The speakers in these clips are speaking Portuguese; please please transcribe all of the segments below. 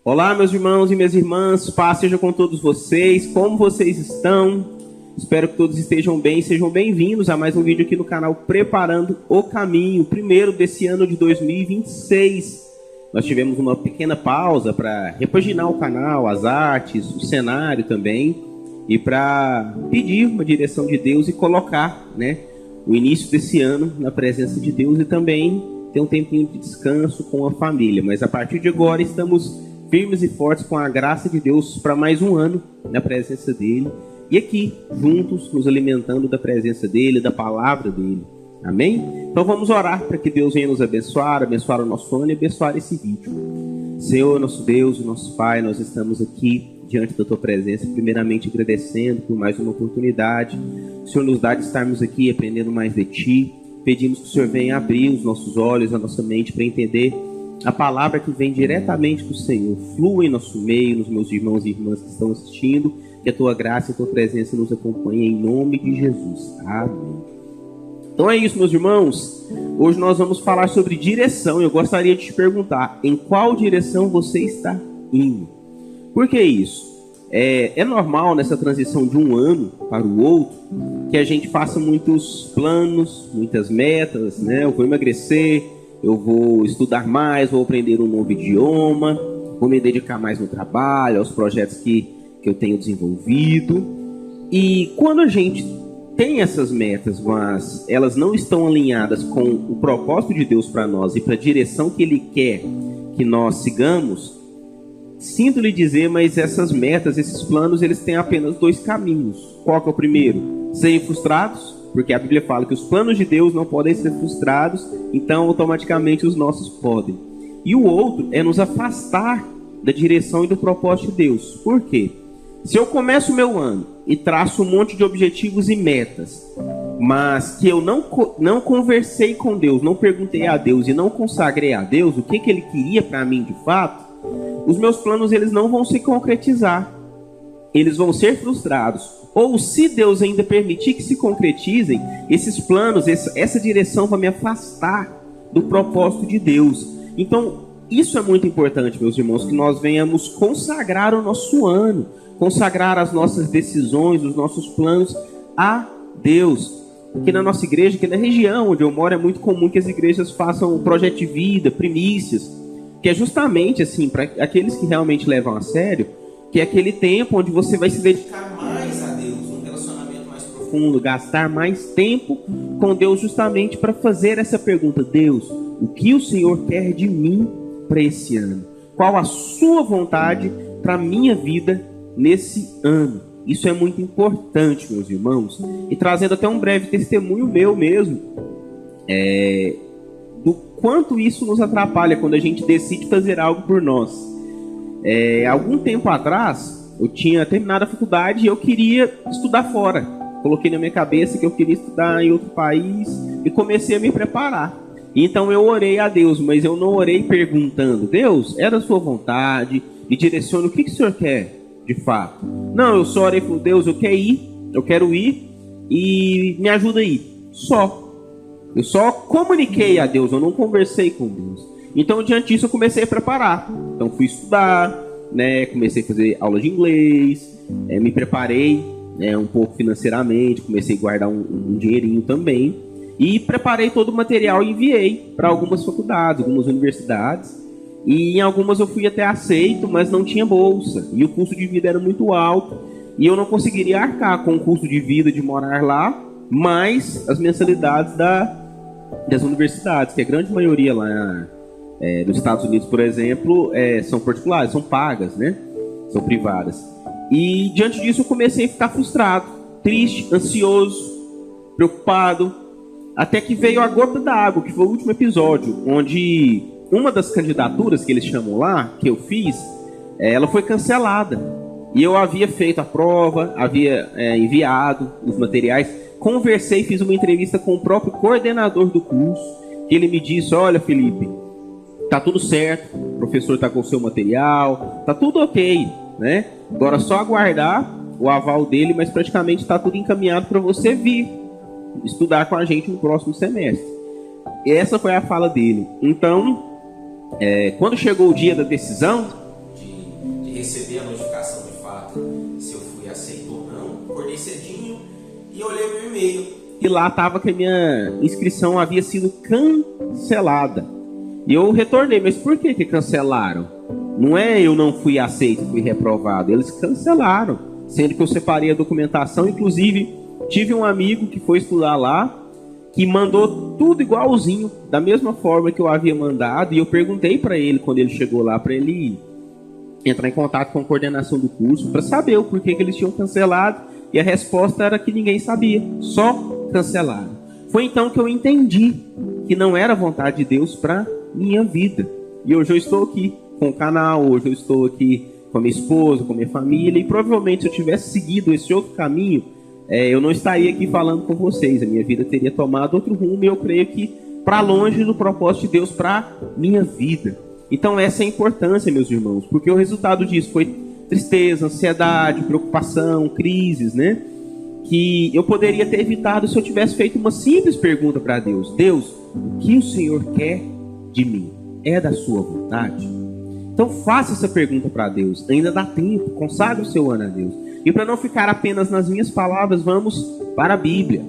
Olá, meus irmãos e minhas irmãs, paz seja com todos vocês, como vocês estão? Espero que todos estejam bem, sejam bem-vindos a mais um vídeo aqui no canal Preparando o Caminho, primeiro desse ano de 2026. Nós tivemos uma pequena pausa para repaginar o canal, as artes, o cenário também, e para pedir uma direção de Deus e colocar, o início desse ano na presença de Deus e também ter um tempinho de descanso com a família. Mas a partir de agora estamos firmes e fortes com a graça de Deus para mais um ano na presença dele e aqui juntos nos alimentando da presença dele, da palavra dele. Amém? Então vamos orar para que Deus venha nos abençoar o nosso ano e abençoar esse vídeo. Senhor, nosso Deus e nosso Pai, nós estamos aqui diante da tua presença, primeiramente agradecendo por mais uma oportunidade. O Senhor nos dá de estarmos aqui aprendendo mais de ti. Pedimos que o Senhor venha abrir os nossos olhos, a nossa mente para entender a palavra que vem diretamente do Senhor. Flua em nosso meio, nos meus irmãos e irmãs que estão assistindo, que a tua graça e a tua presença nos acompanhem em nome de Jesus. Amém. Então é isso, meus irmãos. Hoje nós vamos falar sobre direção. Eu gostaria de te perguntar, em qual direção você está indo? Por que isso? É normal nessa transição de um ano para o outro que a gente faça muitos planos, muitas metas, Eu vou emagrecer, eu vou estudar mais, vou aprender um novo idioma, vou me dedicar mais no trabalho, aos projetos que eu tenho desenvolvido. E quando a gente tem essas metas, mas elas não estão alinhadas com o propósito de Deus para nós e para a direção que Ele quer que nós sigamos, sinto lhe dizer, mas essas metas, esses planos, eles têm apenas dois caminhos. Qual que é o primeiro? Serem frustrados, porque a Bíblia fala que os planos de Deus não podem ser frustrados, então automaticamente os nossos podem. E o outro é nos afastar da direção e do propósito de Deus. Por quê? Se eu começo o meu ano e traço um monte de objetivos e metas, mas que eu não conversei com Deus, não perguntei a Deus e não consagrei a Deus o que Ele queria para mim de fato, os meus planos eles não vão se concretizar, eles vão ser frustrados. Ou se Deus ainda permitir que se concretizem, esses planos, essa direção vai me afastar do propósito de Deus. Então, isso é muito importante, meus irmãos, que nós venhamos consagrar o nosso ano, consagrar as nossas decisões, os nossos planos a Deus. Aqui na nossa igreja, aqui na região onde eu moro, é muito comum que as igrejas façam um projeto de vida, primícias, que é justamente assim, para aqueles que realmente levam a sério, que é aquele tempo onde você vai se dedicar mais a Deus, um relacionamento mais profundo, gastar mais tempo com Deus justamente para fazer essa pergunta: Deus, o que o Senhor quer de mim para esse ano? Qual a sua vontade para a minha vida nesse ano? Isso é muito importante, meus irmãos. E trazendo até um breve testemunho meu mesmo, do quanto isso nos atrapalha quando a gente decide fazer algo por nós. Algum tempo atrás, eu tinha terminado a faculdade e eu queria estudar fora. Coloquei na minha cabeça que eu queria estudar em outro país e comecei a me preparar. Então eu orei a Deus, mas eu não orei perguntando: Deus, é da sua vontade, me direcione, o que o Senhor quer de fato? Não, eu só orei e falei: Deus, eu quero ir e me ajuda aí. Eu só comuniquei a Deus, eu não conversei com Deus. Então, diante disso, eu comecei a preparar. Então, fui estudar, comecei a fazer aula de inglês, me preparei um pouco financeiramente, comecei a guardar um dinheirinho também. E preparei todo o material e enviei para algumas faculdades, algumas universidades. E em algumas eu fui até aceito, mas não tinha bolsa. E o custo de vida era muito alto. E eu não conseguiria arcar com o custo de vida de morar lá, mais as mensalidades das universidades, que a grande maioria lá nos Estados Unidos, por exemplo, são particulares, são pagas, são privadas. E diante disso eu comecei a ficar frustrado, triste, ansioso, preocupado, até que veio a gota d'água, que foi o último episódio, onde uma das candidaturas que eles chamam lá, que eu fiz, ela foi cancelada. E eu havia feito a prova, havia enviado os materiais, conversei, fiz uma entrevista com o próprio coordenador do curso, que ele me disse: olha, Felipe, tá tudo certo, o professor tá com o seu material, tá tudo ok, Agora é só aguardar o aval dele, mas praticamente está tudo encaminhado para você vir estudar com a gente no próximo semestre. E essa foi a fala dele. Então, quando chegou o dia da decisão, receber a notificação de fato se eu fui aceito ou não. Acordei cedinho e olhei meu e-mail. E lá estava que a minha inscrição havia sido cancelada. E eu retornei, mas por que cancelaram? Não é eu não fui aceito, fui reprovado. Eles cancelaram, sendo que eu separei a documentação. Inclusive, tive um amigo que foi estudar lá, que mandou tudo igualzinho, da mesma forma que eu havia mandado. E eu perguntei para ele, quando ele chegou lá, para ele entrar em contato com a coordenação do curso, para saber o porquê que eles tinham cancelado. E a resposta era que ninguém sabia, só cancelaram. Foi então que eu entendi que não era vontade de Deus para minha vida. E hoje eu estou aqui com o canal, hoje eu estou aqui com a minha esposa, com a minha família. E provavelmente se eu tivesse seguido esse outro caminho, eu não estaria aqui falando com vocês. A minha vida teria tomado outro rumo e eu creio que para longe do propósito de Deus para minha vida. Então essa é a importância, meus irmãos, porque o resultado disso foi tristeza, ansiedade, preocupação, crises, né? Que eu poderia ter evitado se eu tivesse feito uma simples pergunta para Deus. Deus, o que o Senhor quer de mim? É da sua vontade? Então faça essa pergunta para Deus. Ainda dá tempo, consagre o seu ano a Deus. E para não ficar apenas nas minhas palavras, vamos para a Bíblia.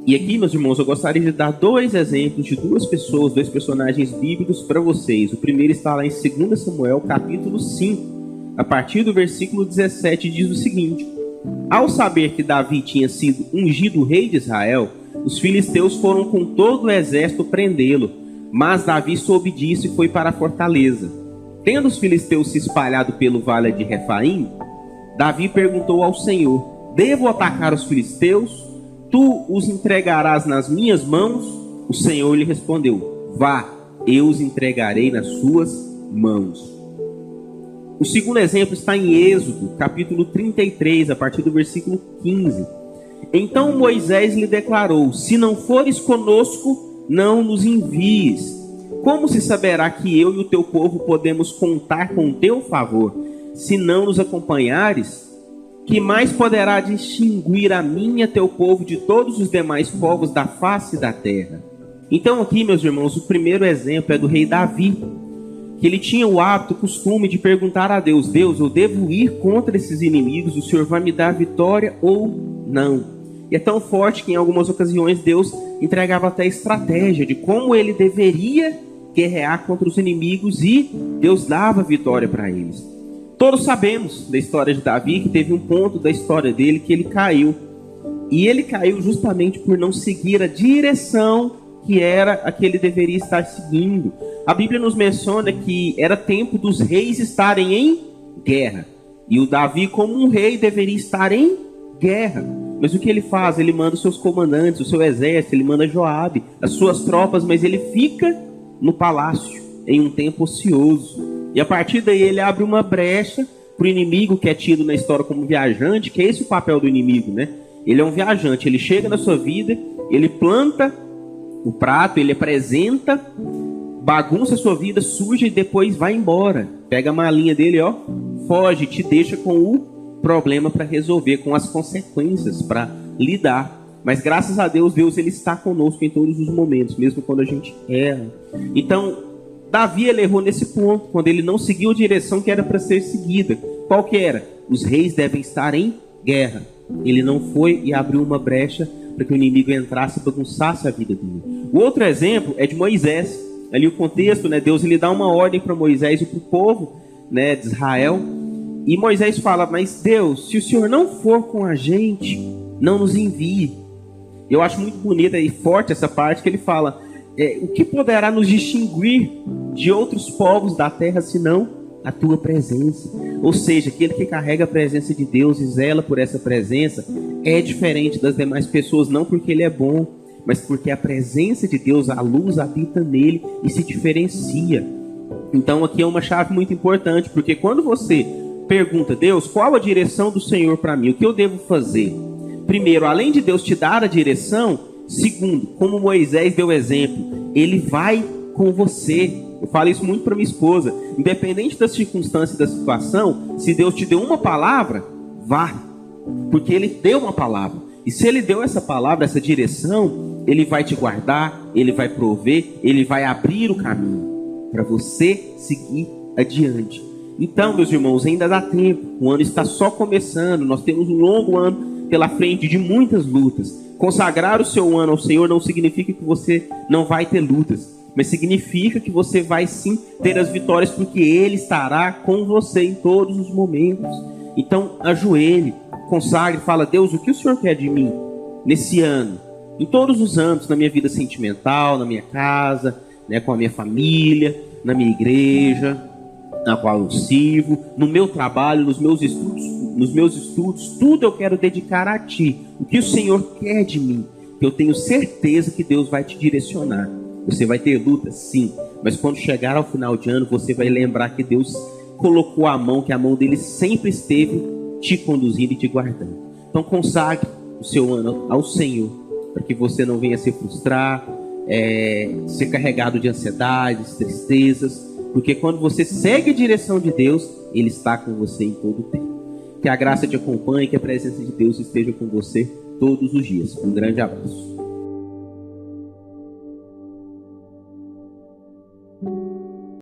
E aqui, meus irmãos, eu gostaria de dar dois exemplos de duas pessoas, dois personagens bíblicos para vocês. O primeiro está lá em 2 Samuel, capítulo 5. A partir do versículo 17 diz o seguinte: ao saber que Davi tinha sido ungido rei de Israel, os filisteus foram com todo o exército prendê-lo, mas Davi soube disso e foi para a fortaleza. Tendo os filisteus se espalhado pelo vale de Refaim, Davi perguntou ao Senhor: devo atacar os filisteus? Tu os entregarás nas minhas mãos? O Senhor lhe respondeu: vá, eu os entregarei nas suas mãos. O segundo exemplo está em Êxodo, capítulo 33, a partir do versículo 15. Então Moisés lhe declarou: se não fores conosco, não nos envies. Como se saberá que eu e o teu povo podemos contar com o teu favor? Se não nos acompanhares, que mais poderá distinguir a mim e a teu povo de todos os demais povos da face da terra? Então aqui, meus irmãos, o primeiro exemplo é do rei Davi, que ele tinha o hábito, o costume de perguntar a Deus: Deus, eu devo ir contra esses inimigos? O Senhor vai me dar vitória ou não? E é tão forte que em algumas ocasiões Deus entregava até estratégia de como ele deveria guerrear contra os inimigos, e Deus dava vitória para eles. Todos sabemos da história de Davi que teve um ponto da história dele que ele caiu. E ele caiu justamente por não seguir a direção que era a que ele deveria estar seguindo. A Bíblia nos menciona que era tempo dos reis estarem em guerra. E o Davi, como um rei, deveria estar em guerra. Mas o que ele faz? Ele manda os seus comandantes, o seu exército, ele manda Joabe, as suas tropas, mas ele fica no palácio em um tempo ocioso. E a partir daí ele abre uma brecha para o inimigo, que é tido na história como viajante, que é esse o papel do inimigo, né? Ele é um viajante, ele chega na sua vida, ele planta o prato, ele apresenta, bagunça a sua vida, suja e depois vai embora. Pega a malinha dele, ó, foge, te deixa com o problema para resolver, com as consequências para lidar. Mas graças a Deus, Deus ele está conosco em todos os momentos, mesmo quando a gente erra. Então, Davi ele errou nesse ponto, quando ele não seguiu a direção que era para ser seguida. Qual que era? Os reis devem estar em guerra. Ele não foi e abriu uma brecha para que o inimigo entrasse e bagunçasse a vida dele. O outro exemplo é de Moisés. Ali o contexto, né? Deus ele dá uma ordem para Moisés e para o povo, né, de Israel. E Moisés fala: mas Deus, se o Senhor não for com a gente, não nos envie. Eu acho muito bonita e forte essa parte que ele fala: o que poderá nos distinguir de outros povos da terra senão a tua presença? Ou seja, aquele que carrega a presença de Deus e zela por essa presença é diferente das demais pessoas, não porque ele é bom, mas porque a presença de Deus, a luz habita nele e se diferencia. Então aqui é uma chave muito importante, porque quando você pergunta: Deus, qual a direção do Senhor para mim? O que eu devo fazer? Primeiro, além de Deus te dar a direção, segundo, como Moisés deu exemplo, ele vai com você. Eu falo isso muito para minha esposa. Independente das circunstâncias e da situação, se Deus te deu uma palavra, vá. Porque ele deu uma palavra. E se ele deu essa palavra, essa direção, ele vai te guardar, ele vai prover, ele vai abrir o caminho para você seguir adiante. Então, meus irmãos, ainda dá tempo. O ano está só começando. Nós temos um longo ano pela frente de muitas lutas. Consagrar o seu ano ao Senhor não significa que você não vai ter lutas, mas significa que você vai sim ter as vitórias, porque Ele estará com você em todos os momentos. Então, ajoelhe, consagre, fala: Deus, o que o Senhor quer de mim nesse ano? Em todos os âmbitos, na minha vida sentimental, na minha casa, né, com a minha família, na minha igreja, na qual eu sirvo, no meu trabalho, nos meus estudos, tudo eu quero dedicar a Ti. O que o Senhor quer de mim? Que eu tenho certeza que Deus vai te direcionar. Você vai ter lutas, sim, mas quando chegar ao final de ano, você vai lembrar que Deus colocou a mão, que a mão dele sempre esteve te conduzindo e te guardando. Então consagre o seu ano ao Senhor, para que você não venha se frustrar, ser carregado de ansiedades, tristezas, porque quando você segue a direção de Deus, Ele está com você em todo o tempo. Que a graça te acompanhe, que a presença de Deus esteja com você todos os dias. Um grande abraço.